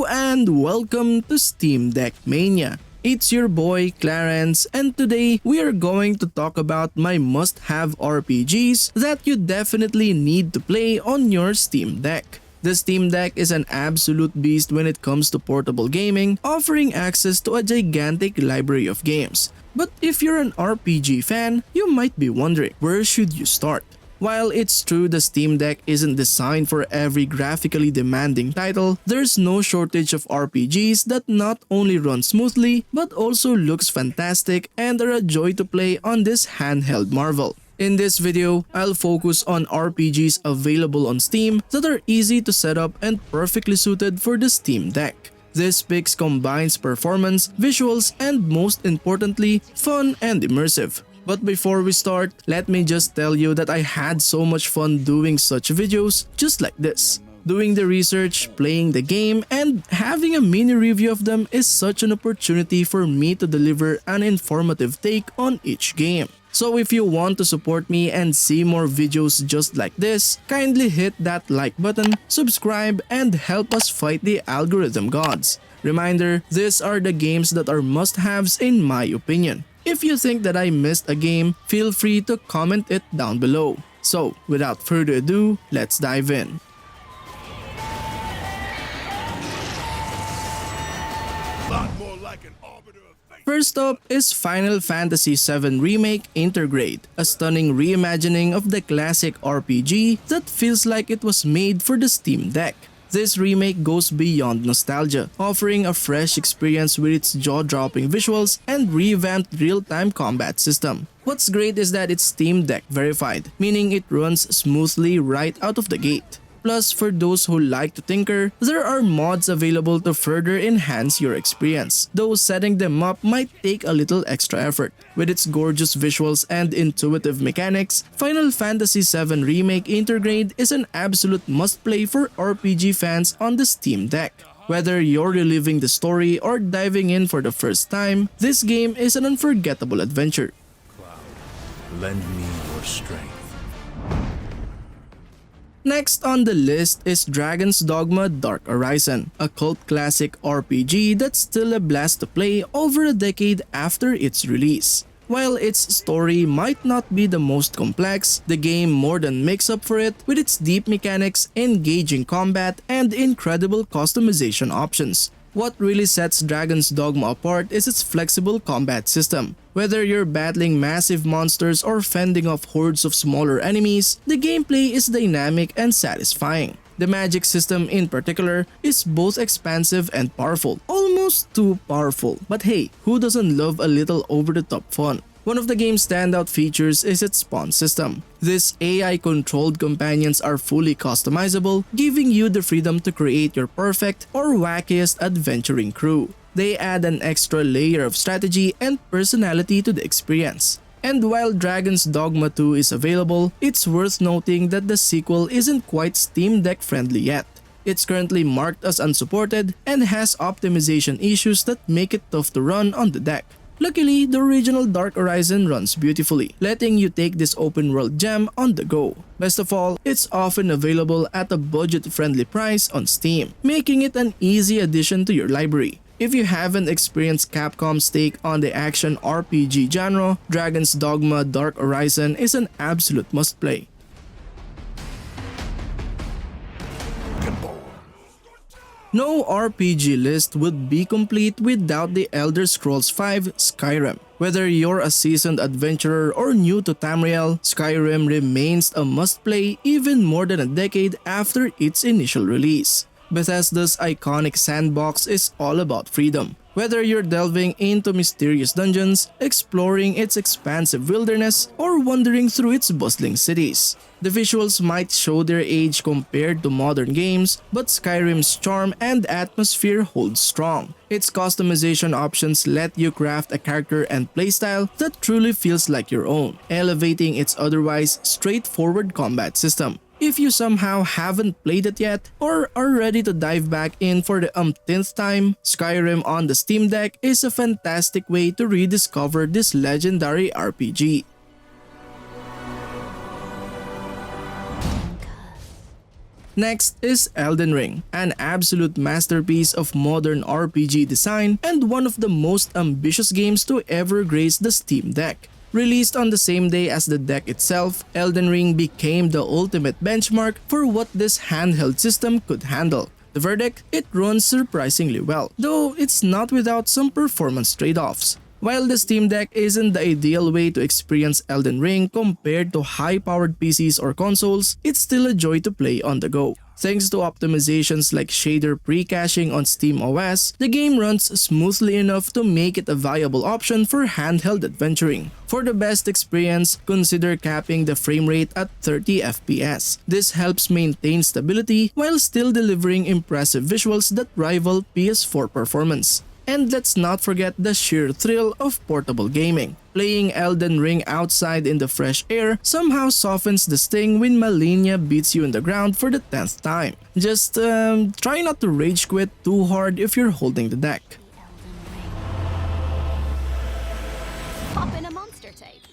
and welcome to Steam Deck Mania. It's your boy Clarence, and today we are going to talk about my must-have RPGs that you definitely need to play on your Steam Deck. The Steam Deck is an absolute beast when it comes to portable gaming, offering access to a gigantic library of games. But if you're an RPG fan, you might be wondering, where should you start? While it's true the Steam Deck isn't designed for every graphically demanding title, there's no shortage of RPGs that not only run smoothly but also looks fantastic and are a joy to play on this handheld marvel. In this video, I'll focus on RPGs available on Steam that are easy to set up and perfectly suited for the Steam Deck. This picks combines performance, visuals, and most importantly, fun and immersive. But before we start, let me just tell you that I had so much fun doing such videos just like this. Doing the research, playing the game, and having a mini review of them is such an opportunity for me to deliver an informative take on each game. So if you want to support me and see more videos just like this, kindly hit that like button, subscribe, and help us fight the algorithm gods. Reminder, these are the games that are must-haves in my opinion. If you think that I missed a game, feel free to comment it down below. So, without further ado, let's dive in. First up is Final Fantasy VII Remake Intergrade, a stunning reimagining of the classic RPG that feels like it was made for the Steam Deck. This remake goes beyond nostalgia, offering a fresh experience with its jaw-dropping visuals and revamped real-time combat system. What's great is that it's Steam Deck verified, meaning it runs smoothly right out of the gate. Plus, for those who like to tinker, there are mods available to further enhance your experience, though setting them up might take a little extra effort. With its gorgeous visuals and intuitive mechanics, Final Fantasy VII Remake Intergrade is an absolute must-play for RPG fans on the Steam Deck. Whether you're reliving the story or diving in for the first time, this game is an unforgettable adventure. Cloud, lend me your strength. Next on the list is Dragon's Dogma Dark Arisen, a cult classic RPG that's still a blast to play over a decade after its release. While its story might not be the most complex, the game more than makes up for it with its deep mechanics, engaging combat, and incredible customization options. What really sets Dragon's Dogma apart is its flexible combat system. Whether you're battling massive monsters or fending off hordes of smaller enemies, the gameplay is dynamic and satisfying. The magic system in particular is both expansive and powerful, almost too powerful. But hey, who doesn't love a little over-the-top fun? One of the game's standout features is its spawn system. These AI-controlled companions are fully customizable, giving you the freedom to create your perfect or wackiest adventuring crew. They add an extra layer of strategy and personality to the experience. And while Dragon's Dogma 2 is available, it's worth noting that the sequel isn't quite Steam Deck friendly yet. It's currently marked as unsupported and has optimization issues that make it tough to run on the deck. Luckily, the original Dark Arisen runs beautifully, letting you take this open world gem on the go. Best of all, it's often available at a budget-friendly price on Steam, making it an easy addition to your library. If you haven't experienced Capcom's take on the action RPG genre, Dragon's Dogma Dark Arisen is an absolute must-play. No RPG list would be complete without the Elder Scrolls V Skyrim. Whether you're a seasoned adventurer or new to Tamriel, Skyrim remains a must-play even more than a decade after its initial release. Bethesda's iconic sandbox is all about freedom. Whether you're delving into mysterious dungeons, exploring its expansive wilderness, or wandering through its bustling cities. The visuals might show their age compared to modern games, but Skyrim's charm and atmosphere hold strong. Its customization options let you craft a character and playstyle that truly feels like your own, elevating its otherwise straightforward combat system. If you somehow haven't played it yet or are ready to dive back in for the umpteenth time, Skyrim on the Steam Deck is a fantastic way to rediscover this legendary RPG. Next is Elden Ring, an absolute masterpiece of modern RPG design and one of the most ambitious games to ever grace the Steam Deck. Released on the same day as the deck itself, Elden Ring became the ultimate benchmark for what this handheld system could handle. The verdict? It runs surprisingly well, though it's not without some performance trade-offs. While the Steam Deck isn't the ideal way to experience Elden Ring compared to high-powered PCs or consoles, it's still a joy to play on the go. Thanks to optimizations like shader pre-caching on SteamOS, the game runs smoothly enough to make it a viable option for handheld adventuring. For the best experience, consider capping the frame rate at 30 FPS. This helps maintain stability while still delivering impressive visuals that rival PS4 performance. And let's not forget the sheer thrill of portable gaming. Playing Elden Ring outside in the fresh air somehow softens the sting when Mania beats you in the ground for the 10th time. Just try not to rage quit too hard if you're holding the deck. Pop in a monster tape.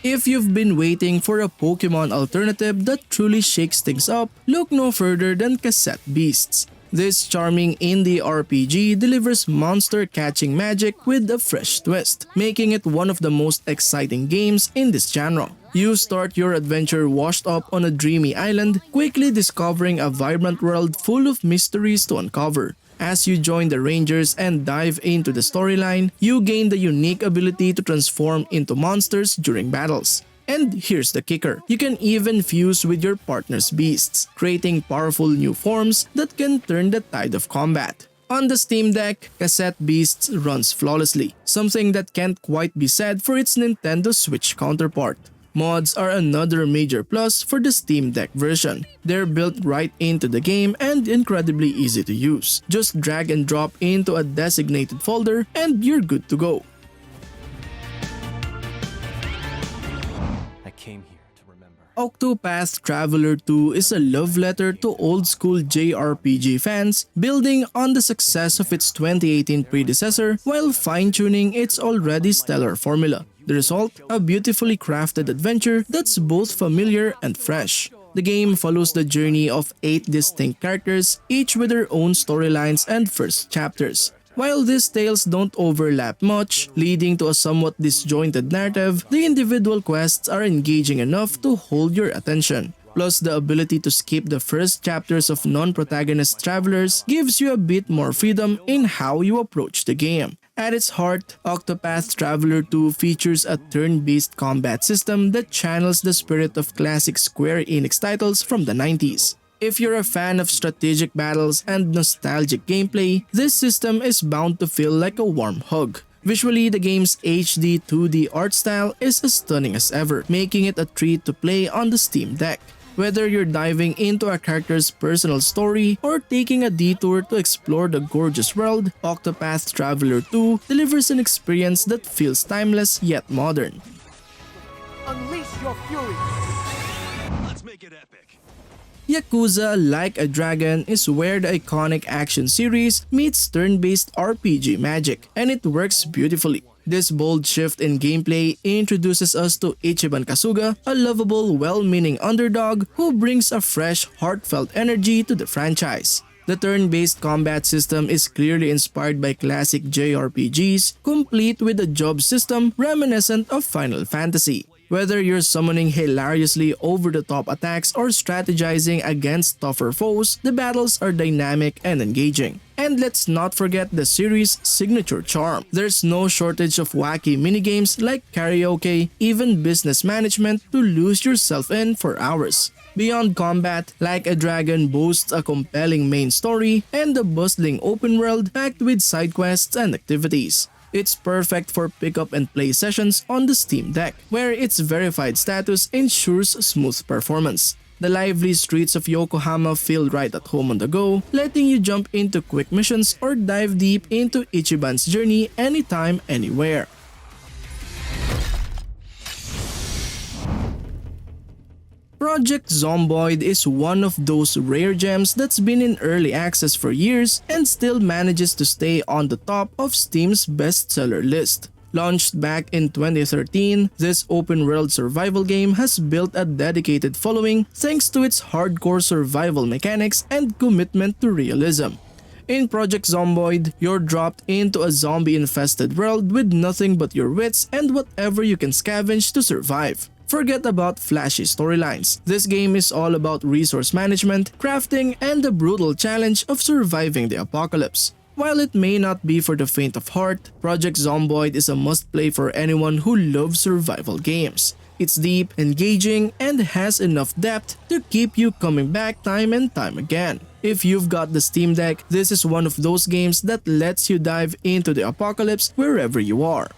If you've been waiting for a Pokemon alternative that truly shakes things up, look no further than Cassette Beasts. This charming indie RPG delivers monster catching magic with a fresh twist, making it one of the most exciting games in this genre. You start your adventure washed up on a dreamy island, quickly discovering a vibrant world full of mysteries to uncover. As you join the Rangers and dive into the storyline, you gain the unique ability to transform into monsters during battles. And here's the kicker, you can even fuse with your partner's beasts, creating powerful new forms that can turn the tide of combat. On the Steam Deck, Cassette Beasts runs flawlessly, something that can't quite be said for its Nintendo Switch counterpart. Mods are another major plus for the Steam Deck version. They're built right into the game and incredibly easy to use. Just drag and drop into a designated folder and you're good to go. Octopath Traveler II is a love letter to old-school JRPG fans, building on the success of its 2018 predecessor while fine-tuning its already stellar formula. The result? A beautifully crafted adventure that's both familiar and fresh. The game follows the journey of 8 distinct characters, each with their own storylines and first chapters. While these tales don't overlap much, leading to a somewhat disjointed narrative, the individual quests are engaging enough to hold your attention. Plus, the ability to skip the first chapters of non-protagonist travelers gives you a bit more freedom in how you approach the game. At its heart, Octopath Traveler 2 features a turn-based combat system that channels the spirit of classic Square Enix titles from the 90s. If you're a fan of strategic battles and nostalgic gameplay, this system is bound to feel like a warm hug. Visually, the game's HD 2D art style is as stunning as ever, making it a treat to play on the Steam Deck. Whether you're diving into a character's personal story or taking a detour to explore the gorgeous world, Octopath Traveler 2 delivers an experience that feels timeless yet modern. Unleash your fury! Let's make it epic! Yakuza Like a Dragon is where the iconic action series meets turn-based RPG magic, and it works beautifully. This bold shift in gameplay introduces us to Ichiban Kasuga, a lovable, well-meaning underdog who brings a fresh, heartfelt energy to the franchise. The turn-based combat system is clearly inspired by classic JRPGs, complete with a job system reminiscent of Final Fantasy. Whether you're summoning hilariously over-the-top attacks or strategizing against tougher foes, the battles are dynamic and engaging. And let's not forget the series' signature charm. There's no shortage of wacky minigames like karaoke, even business management to lose yourself in for hours. Beyond combat, Like a Dragon boasts a compelling main story and a bustling open world packed with side quests and activities. It's perfect for pick-up and play sessions on the Steam Deck, where its verified status ensures smooth performance. The lively streets of Yokohama feel right at home on the go, letting you jump into quick missions or dive deep into Ichiban's journey anytime, anywhere. Project Zomboid is one of those rare gems that's been in early access for years and still manages to stay on the top of Steam's bestseller list. Launched back in 2013, this open-world survival game has built a dedicated following thanks to its hardcore survival mechanics and commitment to realism. In Project Zomboid, you're dropped into a zombie-infested world with nothing but your wits and whatever you can scavenge to survive. Forget about flashy storylines. This game is all about resource management, crafting, and the brutal challenge of surviving the apocalypse. While it may not be for the faint of heart, Project Zomboid is a must-play for anyone who loves survival games. It's deep, engaging, and has enough depth to keep you coming back time and time again. If you've got the Steam Deck, this is one of those games that lets you dive into the apocalypse wherever you are.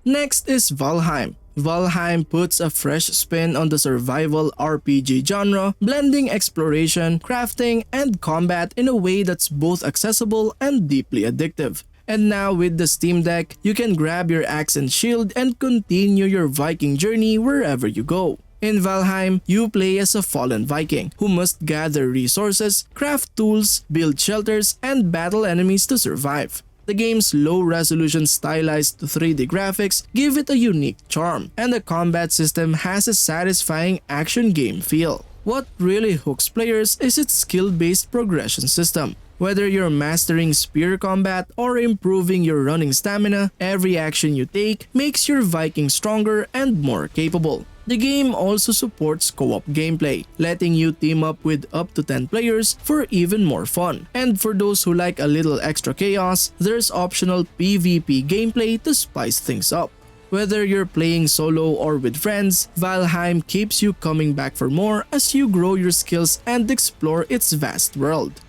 Next is Valheim. Valheim puts a fresh spin on the survival RPG genre, blending exploration, crafting, and combat in a way that's both accessible and deeply addictive. And now with the Steam Deck, you can grab your axe and shield and continue your Viking journey wherever you go. In Valheim, you play as a fallen Viking who must gather resources, craft tools, build shelters, and battle enemies to survive. The game's low-resolution stylized 3D graphics give it a unique charm, and the combat system has a satisfying action game feel. What really hooks players is its skill-based progression system. Whether you're mastering spear combat or improving your running stamina, every action you take makes your Viking stronger and more capable. The game also supports co-op gameplay, letting you team up with up to 10 players for even more fun. And for those who like a little extra chaos, there's optional PvP gameplay to spice things up. Whether you're playing solo or with friends, Valheim keeps you coming back for more as you grow your skills and explore its vast world.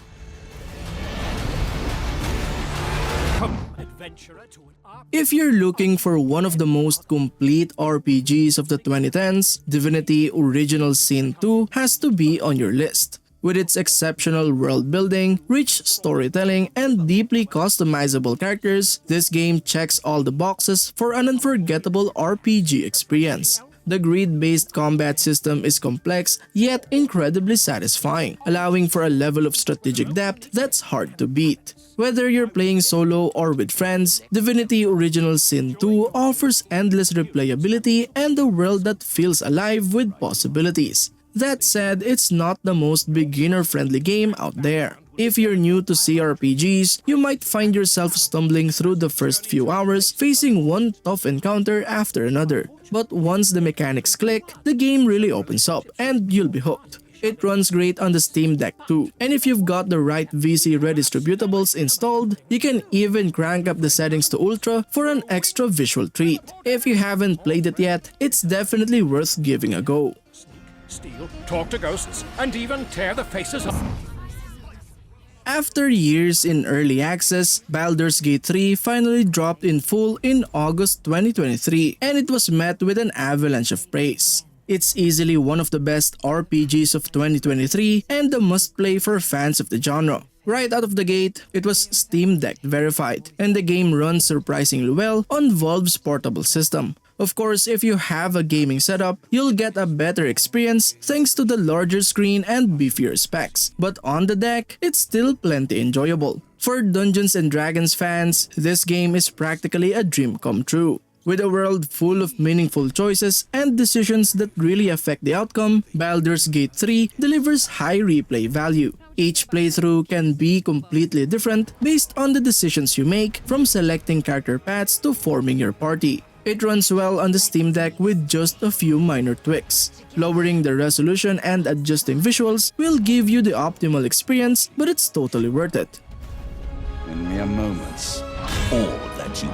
If you're looking for one of the most complete RPGs of the 2010s, Divinity Original Sin 2 has to be on your list. With its exceptional world building, rich storytelling, and deeply customizable characters, this game checks all the boxes for an unforgettable RPG experience. The grid-based combat system is complex yet incredibly satisfying, allowing for a level of strategic depth that's hard to beat. Whether you're playing solo or with friends, Divinity Original Sin 2 offers endless replayability and a world that feels alive with possibilities. That said, it's not the most beginner-friendly game out there. If you're new to CRPGs, you might find yourself stumbling through the first few hours, facing one tough encounter after another. But once the mechanics click, the game really opens up and you'll be hooked. It runs great on the Steam Deck too, and if you've got the right VC redistributables installed, you can even crank up the settings to Ultra for an extra visual treat. If you haven't played it yet, it's definitely worth giving a go. Steal, talk to ghosts, and even tear the faces off. After years in early access, Baldur's Gate 3 finally dropped in full in August 2023, and it was met with an avalanche of praise. It's easily one of the best RPGs of 2023 and a must-play for fans of the genre. Right out of the gate, it was Steam Deck verified, and the game runs surprisingly well on Valve's portable system. Of course, if you have a gaming setup, you'll get a better experience thanks to the larger screen and beefier specs. But on the deck, it's still plenty enjoyable. For Dungeons & Dragons fans, this game is practically a dream come true. With a world full of meaningful choices and decisions that really affect the outcome, Baldur's Gate 3 delivers high replay value. Each playthrough can be completely different based on the decisions you make, from selecting character paths to forming your party. It runs well on the Steam Deck with just a few minor tweaks. Lowering the resolution and adjusting visuals will give you the optimal experience, but it's totally worth it. In mere moments, all that you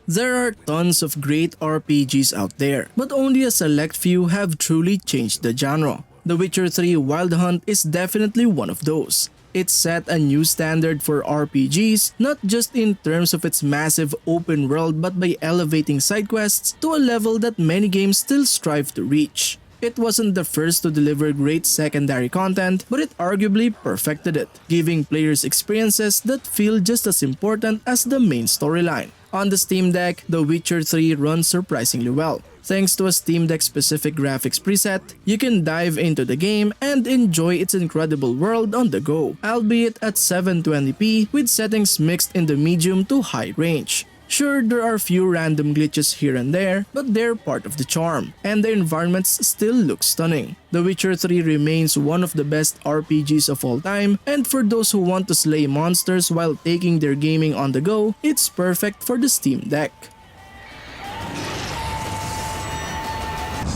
There are tons of great RPGs out there, but only a select few have truly changed the genre. The Witcher 3 Wild Hunt is definitely one of those. It set a new standard for RPGs, not just in terms of its massive open world but by elevating side quests to a level that many games still strive to reach. It wasn't the first to deliver great secondary content, but it arguably perfected it, giving players experiences that feel just as important as the main storyline. On the Steam Deck, The Witcher 3 runs surprisingly well. Thanks to a Steam Deck specific graphics preset, you can dive into the game and enjoy its incredible world on the go, albeit at 720p with settings mixed in the medium to high range. Sure, there are few random glitches here and there, but they're part of the charm, and the environments still look stunning. The Witcher 3 remains one of the best RPGs of all time, and for those who want to slay monsters while taking their gaming on the go, it's perfect for the Steam Deck.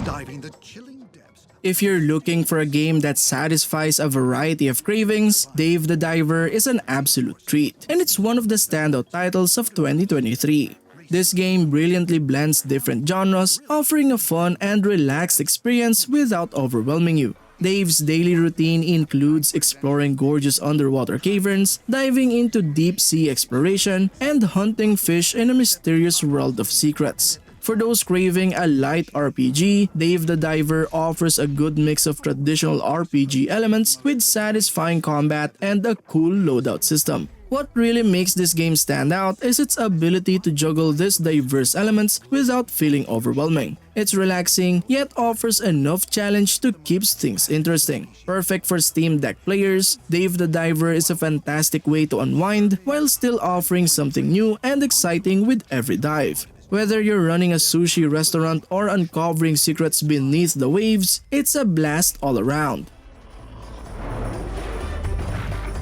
Diving the chilling depths. If you're looking for a game that satisfies a variety of cravings, Dave the Diver is an absolute treat, and it's one of the standout titles of 2023. This game brilliantly blends different genres, offering a fun and relaxed experience without overwhelming you. Dave's daily routine includes exploring gorgeous underwater caverns, diving into deep sea exploration, and hunting fish in a mysterious world of secrets. For those craving a light RPG, Dave the Diver offers a good mix of traditional RPG elements with satisfying combat and a cool loadout system. What really makes this game stand out is its ability to juggle these diverse elements without feeling overwhelming. It's relaxing, yet offers enough challenge to keep things interesting. Perfect for Steam Deck players, Dave the Diver is a fantastic way to unwind while still offering something new and exciting with every dive. Whether you're running a sushi restaurant or uncovering secrets beneath the waves, it's a blast all around.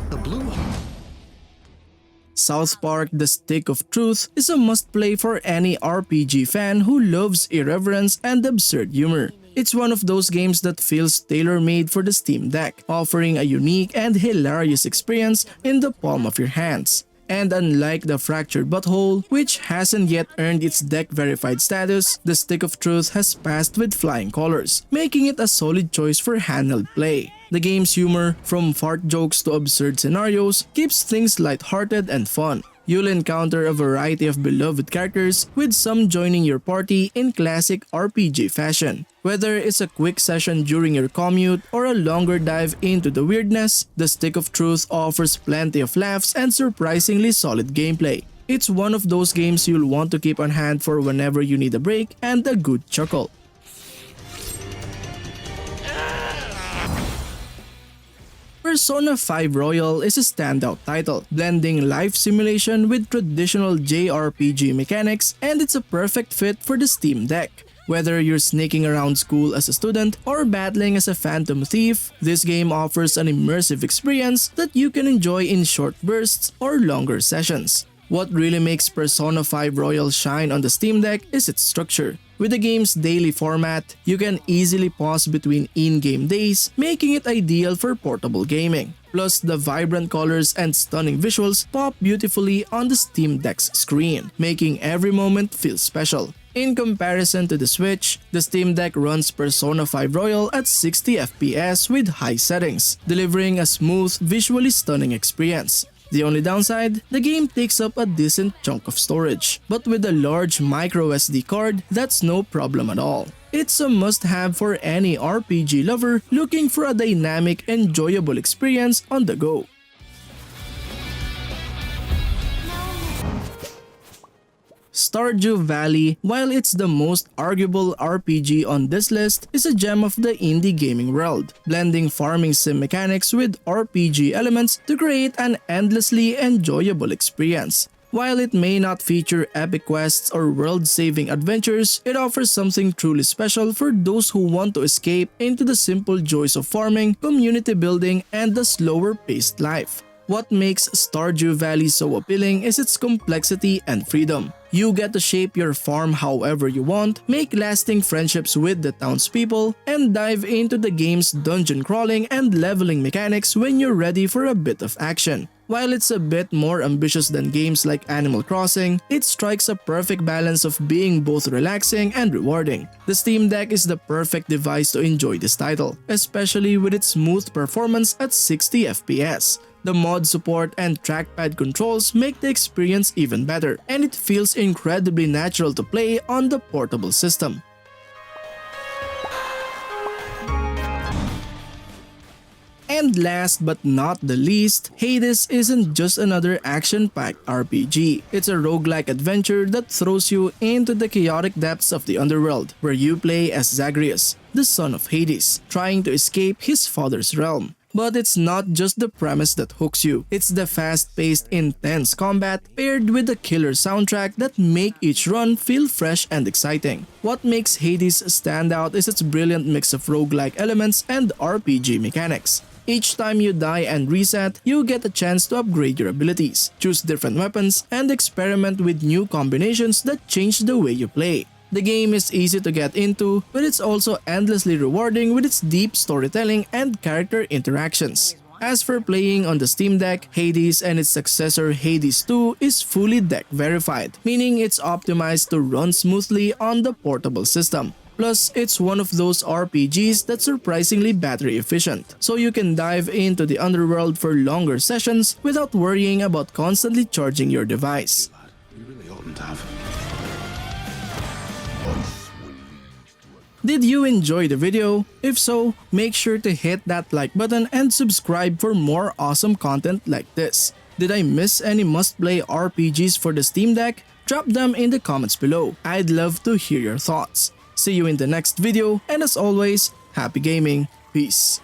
The blue. South Park: The Stick of Truth is a must-play for any RPG fan who loves irreverence and absurd humor. It's one of those games that feels tailor-made for the Steam Deck, offering a unique and hilarious experience in the palm of your hands. And unlike the Fractured Butthole, which hasn't yet earned its deck-verified status, the Stick of Truth has passed with flying colors, making it a solid choice for handheld play. The game's humor, from fart jokes to absurd scenarios, keeps things lighthearted and fun. You'll encounter a variety of beloved characters, with some joining your party in classic RPG fashion. Whether it's a quick session during your commute or a longer dive into the weirdness, the Stick of Truth offers plenty of laughs and surprisingly solid gameplay. It's one of those games you'll want to keep on hand for whenever you need a break and a good chuckle. Persona 5 Royal is a standout title, blending life simulation with traditional JRPG mechanics, and it's a perfect fit for the Steam Deck. Whether you're sneaking around school as a student or battling as a phantom thief, this game offers an immersive experience that you can enjoy in short bursts or longer sessions. What really makes Persona 5 Royal shine on the Steam Deck is its structure. With the game's daily format, you can easily pause between in-game days, making it ideal for portable gaming. Plus, the vibrant colors and stunning visuals pop beautifully on the Steam Deck's screen, making every moment feel special. In comparison to the Switch, the Steam Deck runs Persona 5 Royal at 60 FPS with high settings, delivering a smooth, visually stunning experience. The only downside, the game takes up a decent chunk of storage, but with a large microSD card, that's no problem at all. It's a must-have for any RPG lover looking for a dynamic, enjoyable experience on the go. Stardew Valley, while it's the most arguable RPG on this list, is a gem of the indie gaming world, blending farming sim mechanics with RPG elements to create an endlessly enjoyable experience. While it may not feature epic quests or world-saving adventures, it offers something truly special for those who want to escape into the simple joys of farming, community building, and the slower-paced life. What makes Stardew Valley so appealing is its complexity and freedom. You get to shape your farm however you want, make lasting friendships with the townspeople, and dive into the game's dungeon crawling and leveling mechanics when you're ready for a bit of action. While it's a bit more ambitious than games like Animal Crossing, it strikes a perfect balance of being both relaxing and rewarding. The Steam Deck is the perfect device to enjoy this title, especially with its smooth performance at 60 FPS. The mod support and trackpad controls make the experience even better, and it feels incredibly natural to play on the portable system. And last but not the least, Hades isn't just another action-packed RPG. It's a roguelike adventure that throws you into the chaotic depths of the underworld, where you play as Zagreus, the son of Hades, trying to escape his father's realm. But it's not just the premise that hooks you, it's the fast-paced, intense combat paired with a killer soundtrack that make each run feel fresh and exciting. What makes Hades stand out is its brilliant mix of roguelike elements and RPG mechanics. Each time you die and reset, you get a chance to upgrade your abilities, choose different weapons, and experiment with new combinations that change the way you play. The game is easy to get into, but it's also endlessly rewarding with its deep storytelling and character interactions. As for playing on the Steam Deck, Hades and its successor Hades 2 is fully deck verified, meaning it's optimized to run smoothly on the portable system. Plus, it's one of those RPGs that's surprisingly battery efficient, so you can dive into the underworld for longer sessions without worrying about constantly charging your device. You really oughtn't to have. Did you enjoy the video? If so, make sure to hit that like button and subscribe for more awesome content like this. Did I miss any must-play RPGs for the Steam Deck? Drop them in the comments below. I'd love to hear your thoughts. See you in the next video, and as always, happy gaming. Peace.